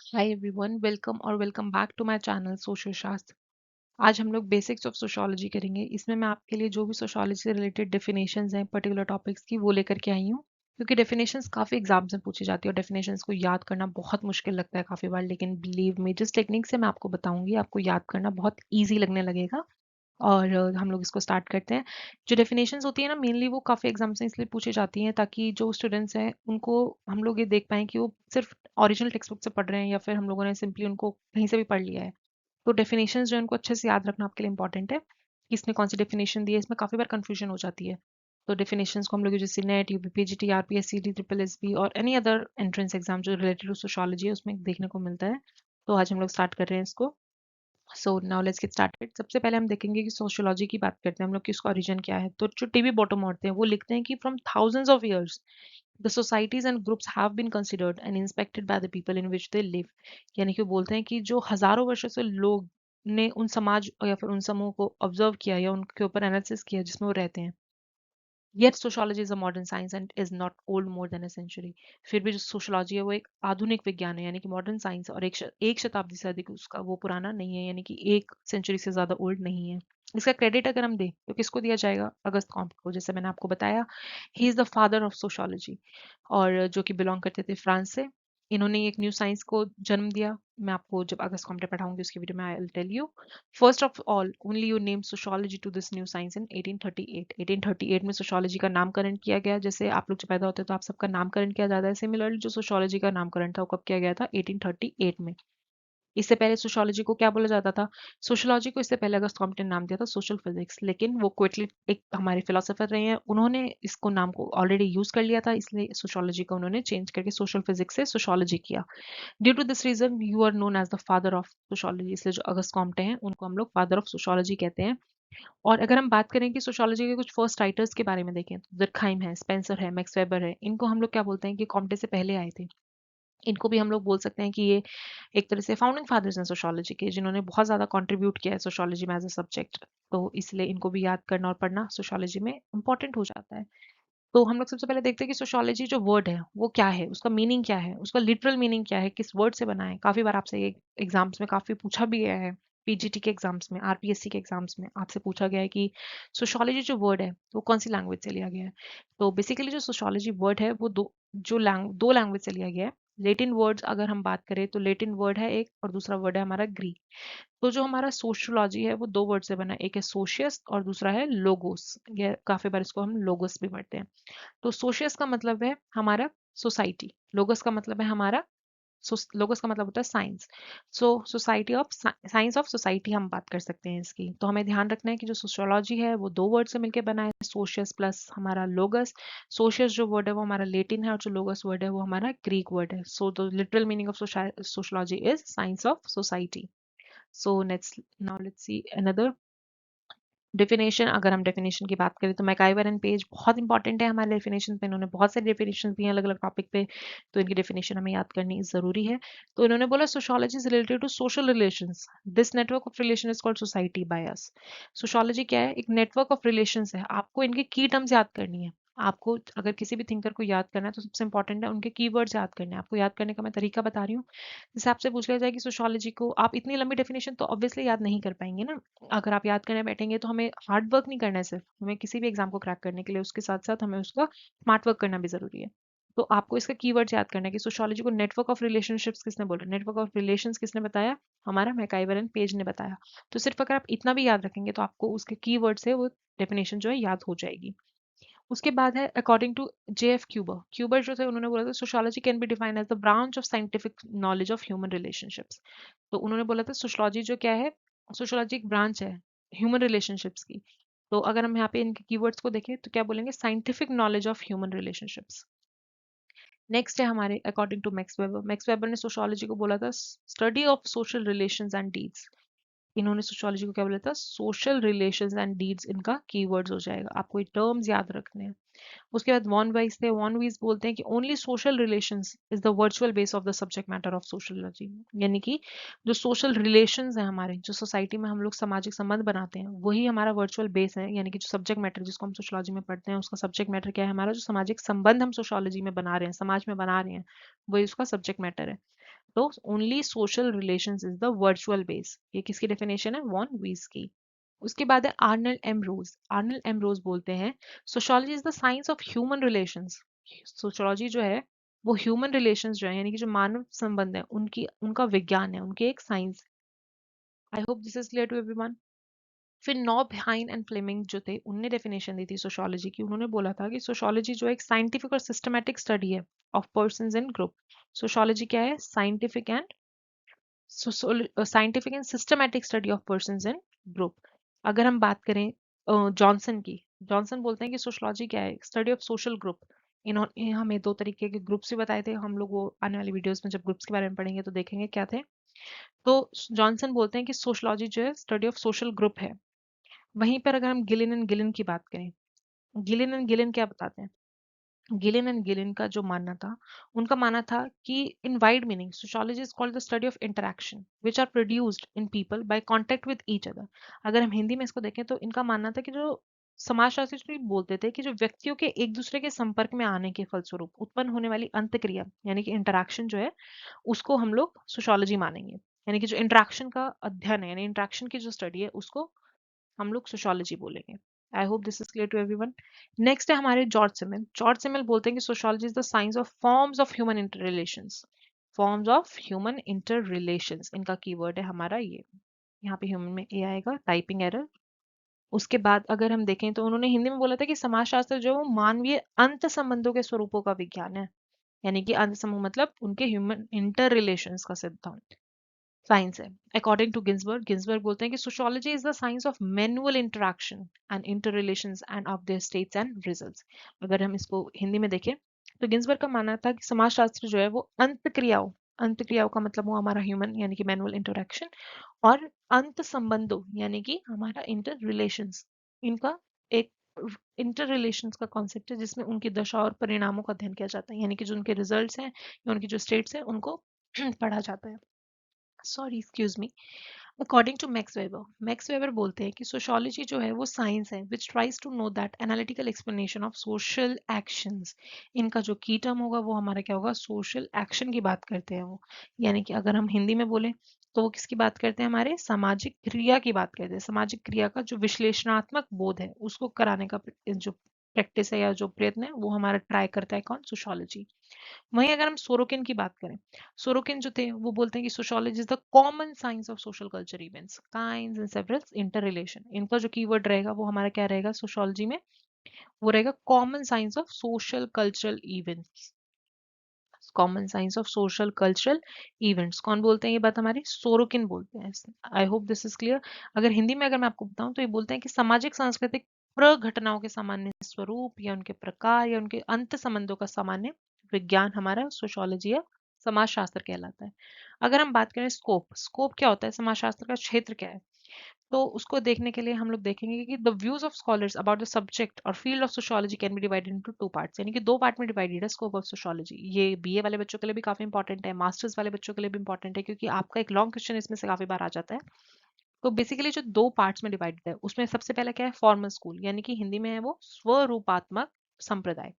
Hi everyone, welcome back to my channel social शास्त्र। आज हम लोग बेसिक्स ऑफ सोशोलॉजी करेंगे। इसमें मैं आपके लिए जो भी सोशोलॉजी से रिलेटेड डेफिनेशंस हैं पर्टिकुलर टॉपिक्स की वो लेकर के आई हूँ, क्योंकि डेफिनेशंस काफ़ी एग्जाम्स में पूछी जाती है और डेफिनेशंस को याद करना बहुत मुश्किल लगता है काफ़ी बार, लेकिन बिलीव मी जिस टेक्निक से मैं आपको बताऊंगी आपको याद करना बहुत ईजी लगने लगेगा। और हम लोग इसको स्टार्ट करते हैं। जो डेफिनेशंस होती है ना, मेनली वो काफ़ी एग्जाम्स में इसलिए पूछी जाती हैं ताकि जो स्टूडेंट्स हैं उनको हम लोग ये देख पाएँ कि वो सिर्फ ओरिजिनल टेक्स्ट बुक से पढ़ रहे हैं या फिर हम लोगों ने सिंपली उनको कहीं से भी पढ़ लिया है। तो डेफिनेशंस जो है उनको अच्छे से याद रखना आपके लिए इंपॉर्टेंट है कि इसने कौन सी डेफिनेशन दी है। इसमें काफ़ी बार कन्फ्यूजन हो जाती है। तो डेफिनेशंस को हम लोग जैसे नेट, यूपीपीजीटी, आरपीएससीटी, ट्रिपल एसबी और एनी अदर एंट्रेंस एग्जाम जो रिलेटेड टू सोशोलॉजी है उसमें देखने को मिलता है। तो आज हम लोग स्टार्ट कर रहे हैं इसको। So now let's get started. सबसे पहले हम देखेंगे कि सोशियोलॉजी की बात करते हैं हम लोग कि उसका ओरिजिन क्या है। तो जो टीवी बॉटम होते हैं वो लिखते हैं कि from thousands of years the societies and groups have been considered and inspected by the people in which they live. यानी कि वो बोलते हैं कि जो हजारों वर्षों से लोग ने उन समाज या फिर उन समूह को ऑब्जर्व किया या उनके ऊपर एनालिसिस किया जिसमें वो रहते हैं। Yet sociology is a modern science and is not old more than a century. फिर भी जो सोशियोलॉजी है वो एक आधुनिक विज्ञान है, यानी कि मॉडर्न साइंस, और एक शताब्दी से अधिक उसका वो पुराना नहीं है, यानी कि एक सेंचुरी से ज्यादा ओल्ड नहीं है। इसका क्रेडिट अगर हम दें तो किसको दिया जाएगा? अगस्त कॉम्ट को। जैसे मैंने आपको बताया, he is the father of sociology, और जो कि बिलोंग करते थे फ्रांस से। इन्होंने एक न्यू साइंस को जन्म दिया। मैं आपको जब अगस्त कॉम्टे पढ़ाऊंगी उसकी वीडियो में I will tell you. First of all only you name sociology to this new science in 1838। 1838 में सोशियोलॉजी का नामकरण किया गया। जैसे आप लोग जब पैदा होते हैं तो आप सबका नामकरण किया जाता है, सिमिलरली जो सोशियोलॉजी का नामकरण था वो कब किया गया था? 1838 में। इससे पहले सोशियोलॉजी को क्या बोला जाता था? सोशियोलॉजी को इससे पहले अगस्त कॉम्पटे ने नाम दिया था सोशल फिजिक्स, लेकिन वो क्विकली एक हमारे फिलोसोफर रहे हैं, उन्होंने इसको नाम को ऑलरेडी यूज कर लिया था, इसलिए सोशियोलॉजी को उन्होंने चेंज करके सोशल फिजिक्स से सोशियोलॉजी किया। Due to this reason you are known as the father of sociology. इसलिए जो अगस्त कॉम्पटे हैं उनको हम लोग फादर ऑफ सोशियोलॉजी कहते हैं। और अगर हम बात करें कि सोशियोलॉजी के कुछ फर्स्ट राइटर्स के बारे में देखें तो दुर्कहाइम है, स्पेंसर है, मैक्स वेबर है। इनको हम लोग क्या बोलते हैं कि कॉम्पटे से पहले आए थे। इनको भी हम लोग बोल सकते हैं कि ये एक तरह से फाउंडिंग फादर्स हैं सोशियोलॉजी के, जिन्होंने बहुत ज़्यादा कंट्रीब्यूट किया है सोशियोलॉजी में एज अ सब्जेक्ट। तो इसलिए इनको भी याद करना और पढ़ना सोशियोलॉजी में इंपॉर्टेंट हो जाता है। तो हम लोग सबसे पहले देखते हैं कि सोशियोलॉजी जो वर्ड है वो क्या है, उसका मीनिंग क्या है, उसका लिटरल मीनिंग क्या है, किस वर्ड से बना है। काफ़ी बार आपसे ये एग्जाम्स में काफ़ी पूछा भी गया है। पीजीटी के एग्जाम्स में, आरपीएससी के एग्जाम्स में आपसे पूछा गया है कि सोशियोलॉजी जो वर्ड है वो कौन सी लैंग्वेज से लिया गया है। तो बेसिकली जो सोशियोलॉजी वर्ड है वो दो लैंग्वेज से लिया गया है। लेटिन वर्ड्स अगर हम बात करें तो लेटिन वर्ड है एक, और दूसरा वर्ड है हमारा ग्रीक। तो जो हमारा सोशियोलॉजी है वो दो वर्ड से बना है, एक है सोशियस और दूसरा है लोगोस। ये काफी बार इसको हम लोगोस भी पढ़ते हैं। तो सोशियस का मतलब है हमारा सोसाइटी, लोगस का मतलब है हमारा लोगस का मतलब होता है science. So society of science of society हम बात कर सकते हैं इसकी। तो हमें ध्यान रखना है कि जो सोशियोलॉजी है वो दो वर्ड से मिलकर बना है, सोशियस प्लस हमारा लोगस। सोशियस जो वर्ड है वो हमारा लेटिन है और जो लोगस वर्ड है वो हमारा ग्रीक वर्ड है। So the literal meaning of sociology is science of society. So next, now let's see another definition. अगर हम डेफिनेशन की बात करें तो मैकाइवर एंड पेज बहुत इंपॉर्टेंट है हमारे डेफिनेशन पे। इन्होंने बहुत सारी डेफिनेशन दी हैं अलग अलग टॉपिक पे, तो इनकी डेफिनेशन हमें याद करनी ज़रूरी है। तो इन्होंने बोला sociology is related to social relations, this network of relation is called society by us. Sociology क्या है? एक नेटवर्क ऑफ रिलेशंस है। आपको इनके की टर्म्स याद करनी है। आपको अगर किसी भी थिंकर को याद करना है तो सबसे इंपॉर्टेंट है उनके कीवर्ड्स याद करने हैं। आपको याद करने का मैं तरीका बता रही हूँ। जैसे आपसे पूछ लिया जाए कि सोशियोलॉजी को आप इतनी लंबी डेफिनेशन तो ऑब्वियसली याद नहीं कर पाएंगे ना। अगर आप याद करने बैठेंगे तो हमें हार्ड वर्क नहीं करना है, सिर्फ हमें किसी भी एग्जाम को क्रैक करने के लिए उसके साथ साथ हमें उसका स्मार्ट वर्क करना भी जरूरी है। तो आपको इसका कीवर्ड्स याद करना है कि सोशियोलॉजी को नेटवर्क ऑफ रिलेशनशिप्स किसने बोला, नेटवर्क ऑफ रिलेशंस किसने बताया? हमारा मैकाइवर एंड पेज ने बताया। तो सिर्फ अगर आप इतना भी याद रखेंगे तो आपको उसके कीवर्ड से वो डेफिनेशन जो है याद हो जाएगी। उसके बाद है according to J F Cuber. Cuber जो थे उन्होंने बोला था sociology can be defined as the branch of scientific knowledge of human relationships. तो उन्होंने बोला था सोशियोलॉजी जो क्या है, सोशियोलॉजी एक ब्रांच है ह्यूमन रिलेशनशिप्स की। तो अगर हम यहाँ पे इनके कीवर्ड्स को देखें तो क्या बोलेंगे? Scientific knowledge of human relationships. Next है हमारे according to Max Weber. Max Weber ने सोशियोलॉजी को बोला था study of social relations and deeds. इन्होंने सोशियोलॉजी को क्या बोला था? सोशल रिलेशंस एंड डीड्स इनका कीवर्ड्स हो जाएगा। आपको ये टर्म्स याद रखने हैं। उसके बाद वॉन वाइज थे। वॉन वाइज बोलते हैं कि only social relations is the virtual base of the subject matter of sociology. यानी कि जो सोशल रिलेशंस हैं हमारे, जो सोसाइटी में हम लोग सामाजिक संबंध बनाते हैं, वही हमारा वर्चुअल बेस है। यानी कि जो सब्जेक्ट मैटर जिसको हम सोशोलॉजी में पढ़ते हैं उसका सब्जेक्ट मैटर क्या है? हमारा जो सामाजिक संबंध हम सोशोलॉजी में बना रहे हैं, समाज में बना रहे हैं, वही उसका सब्जेक्ट मैटर है। तो only social relations is the virtual base, ये किसकी डेफिनेशन है, वॉन वीज की। उसके बाद है Arnold M rows. Arnold M rows बोलते हैं sociology is the science of human relations. Sociology जो है वो ह्यूमन रिलेशंस जो है यानी कि जो मानव संबंध है उनकी उनका विज्ञान है, उनकी एक science. I hope this is clear to everyone. फिर नॉब हाइन एंड फ्लेमिंग जो थे उनने डेफिनेशन दी थी सोशियोलॉजी की। उन्होंने बोला था कि सोशियोलॉजी जो एक साइंटिफिक और सिस्टमैटिक स्टडी है of persons in group. Sociology क्या है, scientific and systematic study of persons in group. अगर हम बात करें जॉनसन की, जॉनसन बोलते हैं कि सोशलॉजी क्या है, स्टडी ऑफ सोशल ग्रुप। इन्होंने हमें दो तरीके के ग्रुप्स भी बताए थे, हम लोग वो आने वाली वीडियोस में जब ग्रुप्स के बारे में पढ़ेंगे तो देखेंगे क्या थे। तो जॉनसन बोलते हैं कि सोशलॉजी जो है स्टडी ऑफ सोशल ग्रुप है। वहीं पर अगर हम गिलिन एंड गिलिन की बात करें, गिलिन एंड गिलिन क्या बताते हैं, गिलिन एंड गिलिन का जो मानना था, उनका मानना था कि in wide meaning sociology is called the study of interaction which are produced in people by contact with each other. अगर हम हिंदी में इसको देखें तो इनका मानना था कि जो समाजशास्त्री जो बोलते थे कि जो व्यक्तियों के एक दूसरे के संपर्क में आने के फलस्वरूप उत्पन्न होने वाली अंतक्रिया यानी कि इंटरैक्शन जो है उसको हम लोग सोशियोलॉजी मानेंगे। यानी कि जो इंटरैक्शन का अध्ययन है यानी इंटरैक्शन की जो स्टडी है उसको हम लोग सोशियोलॉजी बोलेंगे। I hope this is clear to everyone. Next है हमारे जॉर्ज सिमल। जॉर्ज सिमल बोलते हैं कि sociology is the science of forms of human interrelations. Forms of human interrelations इनका कीवर्ड है हमारा ये। यहाँ पे ह्यूमन में ए आएगा, टाइपिंग एरर। उसके बाद अगर हम देखें तो उन्होंने हिंदी में बोला था कि समाजशास्त्र जो है वो मानवीय अंत संबंधों के स्वरूपों का विज्ञान है। यानी कि अंत समूह मतलब उनके ह्यूमन इंटर रिलेशंस का सिद्धांत साइंस है। अकॉर्डिंग टू गिन्सबर्ग, गिन्सबर्ग बोलते हैं कि sociology is the science of manual interaction and inter relations end of their states and results. अगर हम इसको हिंदी में देखें तो गिन्सबर्ग का मानना था कि समाजशास्त्र जो है वो अंत क्रियाओं का मतलब वो हमारा ह्यूमन यानी कि मैनुअल इंटरैक्शन और अंत संबंधों यानी कि हमारा इंटर रिलेशंस, इनका एक इंटर रिलेशंस का कॉन्सेप्ट है जिसमें उनकी दशा और परिणामों का अध्ययन किया जाता है। यानी कि जो उनके रिजल्ट्स हैं या उनकी जो स्टेट्स हैं उनको पढ़ा जाता है। Sorry, excuse me. According to Max Weber बोलते हैं कि सोशियोलॉजी जो है वो साइंस है which tries to know that analytical explanation of social actions. इनका जो की टर्म होगा वो हमारा क्या होगा, सोशल एक्शन की बात करते हैं वो। यानी कि अगर हम हिंदी में बोले तो वो किसकी बात करते हैं, हमारे सामाजिक क्रिया की बात करते हैं। सामाजिक क्रिया का जो विश्लेषणात्मक बोध है उसको कराने का जो प्रैक्टिस है या जो प्रयत्न है वो हमारा ट्राई करता है कौन, सोशियोलॉजी। वहीं अगर हम सोरोकिन की बात करें, सोरोकिन जो थे वो बोलते हैं कि sociology is the common science of social culture events kinds and several inter relation. इनका जो कीवर्ड रहेगा वो हमारा क्या रहेगा सोशियोलॉजी में, वो रहेगा common science of social cultural events. Common science of social cultural events कौन बोलते हैं, ये बात हमारे सोरोकिन बोलते हैं। आई होप दिस इज क्लियर। अगर हिंदी में अगर मैं आपको बताऊं तो ये बोलते हैं कि सामाजिक सांस्कृतिक प्रघटनाओं के सामान्य स्वरूप या उनके प्रकार या उनके अंत संबंधों का सामान्य विज्ञान हमारा सोशियोलॉजी या समाजशास्त्र कहलाता है। अगर हम बात करें स्कोप, स्कोप क्या होता है, समाजशास्त्र का क्षेत्र क्या है, तो उसको देखने के लिए हम लोग देखेंगे कि the views of scholars about the subject और field of sociology can be divided into two parts. यानी कि दो पार्ट में डिवाइडेड है स्कोप ऑफ सोशियोलॉजी। ये बीए वाले बच्चों के लिए भी काफी इंपॉर्टेंट है, मास्टर्स वाले बच्चों के लिए भी इंपॉर्टेंट है, क्योंकि आपका एक लॉन्ग क्वेश्चन इसमें से काफी बार आ जाता है। तो बेसिकली जो दो पार्ट्स में डिवाइडेड है उसमें सबसे पहला क्या है, फॉर्मल स्कूल, यानी कि हिंदी में है वो स्वरूपात्मक संप्रदाय।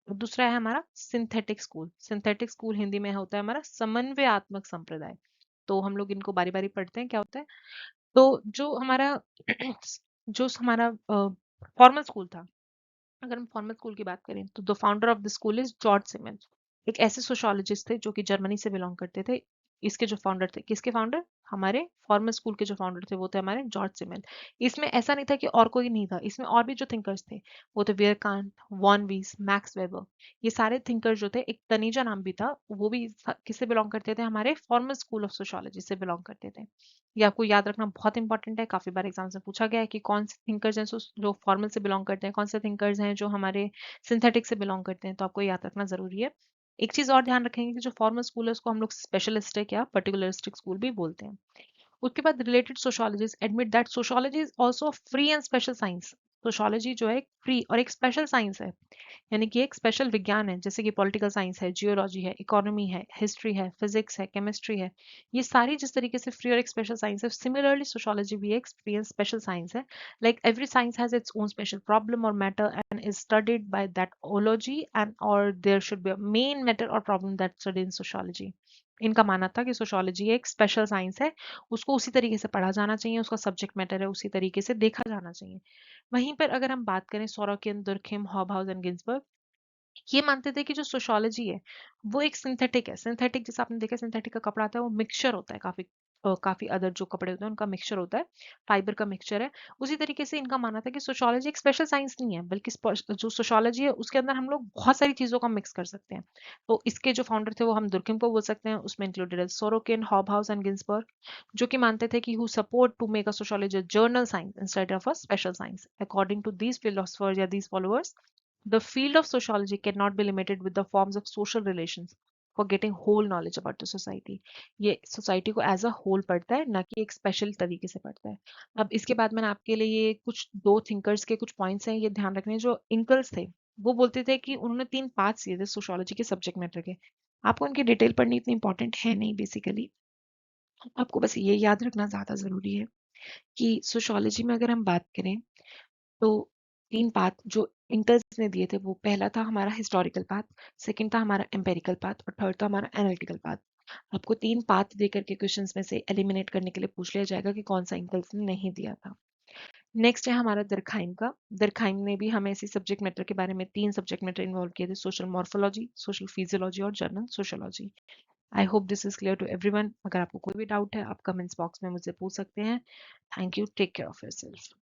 और दूसरा है हमारा synthetic school. Synthetic school Hindi में होता है हमारा समन्वयात्मक संप्रदाय। तो हम लोग इनको बारी बारी पढ़ते हैं क्या होता है। तो जो हमारा फॉर्मल स्कूल था, अगर हम फॉर्मल स्कूल की बात करें तो the founder of the school is George Simmel. एक ऐसे सोशियोलॉजिस्ट थे जो कि जर्मनी से बिलोंग करते थे। इसके जो फाउंडर थे, किसके फाउंडर, हमारे फॉर्मल स्कूल के जो फाउंडर थे वो थे हमारे जॉर्ज सिमन। इसमें ऐसा नहीं था कि और कोई नहीं था, इसमें और भी जो थिंकर्स थे वो थे वियरकांत, वॉन वीस, मैक्स वेबर। ये सारे थिंकर्स जो थे, एक तनीजा नाम भी था, वो भी किससे बिलोंग करते थे, हमारे फॉर्मल स्कूल ऑफ सोशियोलॉजी से बिलोंग करते थे। ये आपको याद रखना बहुत इंपॉर्टेंट है, काफी बार एग्जाम्स में पूछा गया है कि कौन से थिंकर्स हैं जो फॉर्मल से बिलोंग करते हैं, कौन से थिंकर्स हैं जो हमारे सिंथेटिक से बिलोंग करते हैं, तो आपको याद रखना जरूरी है। एक चीज और ध्यान रखेंगे कि जो फॉर्मल स्कूल है उसको हम लोग स्पेशलिस्टिक या पर्टिकुलरिस्टिक स्कूल भी बोलते हैं। उसके बाद related sociologist admit that sociology is also free and special science. Sociology जो है एक फ्री और एक स्पेशल साइंस है, यानी कि एक स्पेशल विज्ञान है, जैसे कि पॉलिटिकल साइंस है, जियोलॉजी है, इकोनॉमी है, हिस्ट्री है, फिजिक्स है, केमिस्ट्री है। ये सारी जिस तरीके से फ्री और एक स्पेशल साइंस है, सिमिलरली सोशियोलॉजी भी एक फ्री एंड स्पेशल साइंस है। Like every science has its own special problem और matter and is studied by that ology and और there should be a main matter और problem that study in sociology. इनका मानना था कि sociology एक special science है, उसको उसी तरीके से पढ़ा जाना चाहिए, उसका सब्जेक्ट मैटर है उसी तरीके से देखा जाना चाहिए। वहीं पर अगर हम बात करें Sorokin, Durkheim, Hobhouse and Ginsberg, ये मानते थे कि जो सोशियोलॉजी है वो एक सिंथेटिक है। सिंथेटिक जैसे आपने देखा सिंथेटिक का कपड़ा आता है वो मिक्सचर होता है, काफी अदर जो कपड़े होते हैं उनका मिक्सचर होता है, फाइबर का मिक्सचर है। उसी तरीके से इनका मानना था कि सोशियोलॉजी एक स्पेशल साइंस नहीं है, बल्कि जो सोशियोलॉजी है उसके अंदर हम लोग बहुत सारी चीजों का मिक्स कर सकते हैं। तो इसके जो फाउंडर थे वो हम दुर्किम को बोल सकते हैं, उसमें इंक्लूडेड है सोरोकिन, हॉबहाउस एंड गिन्सबर्ग, जो कि मानते थे कि who support to make a sociology general science instead of a special science. According to these philosophers या these followers, the field of sociology cannot be limited with the forms of social relations for getting whole knowledge about the society। ये society को as a whole पढ़ता है, ना कि एक special तरीके से पढ़ता है। अब इसके बाद मैंने आपके लिए ये कुछ दो थिंकर्स के कुछ पॉइंट्स हैं, ये ध्यान रखने। जो इंकल्स थे वो बोलते थे कि उन्होंने 3 पार्ट्स दिए थे सोशियोलॉजी के सब्जेक्ट मैटर के। आपको उनकी डिटेल पढ़नी इतनी इंपॉर्टेंट है नहीं बेसिकली, आपको बस ये याद रखना ज्यादा जरूरी है कि सोशियोलॉजी में अगर हम बात करें तो 3 पाथ जो इंकर्स ने दिए थे, वो पहला था हमारा हिस्टोरिकल पाथ, सेकंड था हमारा एम्पेरिकल पाथ और थर्ड था हमारा एनालिटिकल पाथ। आपको 3 पाथ देकर के क्वेश्चंस में से एलिमिनेट करने के लिए पूछ लिया जाएगा कि कौन सा इंकल्स ने नहीं दिया था। नेक्स्ट है हमारा दरखाइम का। दरखाइम ने भी हमें इसी सब्जेक्ट मैटर के बारे में 3 सब्जेक्ट मैटर इन्वॉल्व किए थे, सोशल मॉर्फोलॉजी, सोशल फिजियोलॉजी और general sociology. I hope this is clear to everyone. अगर आपको कोई भी डाउट है आप कमेंट्स बॉक्स में मुझसे पूछ सकते हैं। Thank you, take care of yourself.